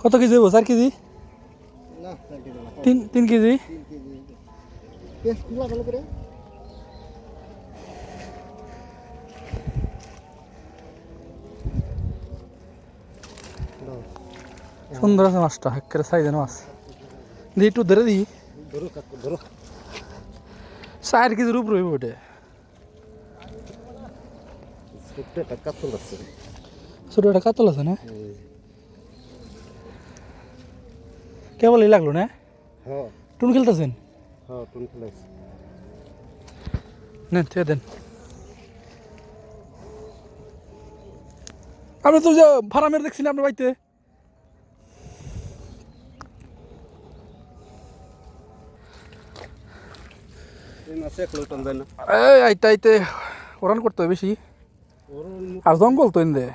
কত কেজি হবো? 4 KG? 3 KG? সুন্দর আছে মাছটা, একেবারে সাইজের মাছ। দিই একটু ধরে দিই। 4 কেজির উপরে হইব ওটা। ছোট একটা কাতল আছে না? কেবলই লাগলো না? টুন খেলতেছেন? নেন থেকে দেন। আমি তো যে ফার্মের দেখছি না আপনার বাড়িতে। এই আইতে আইতে ওরান করতে হয় বেশি, আর জঙ্গল তো এনে।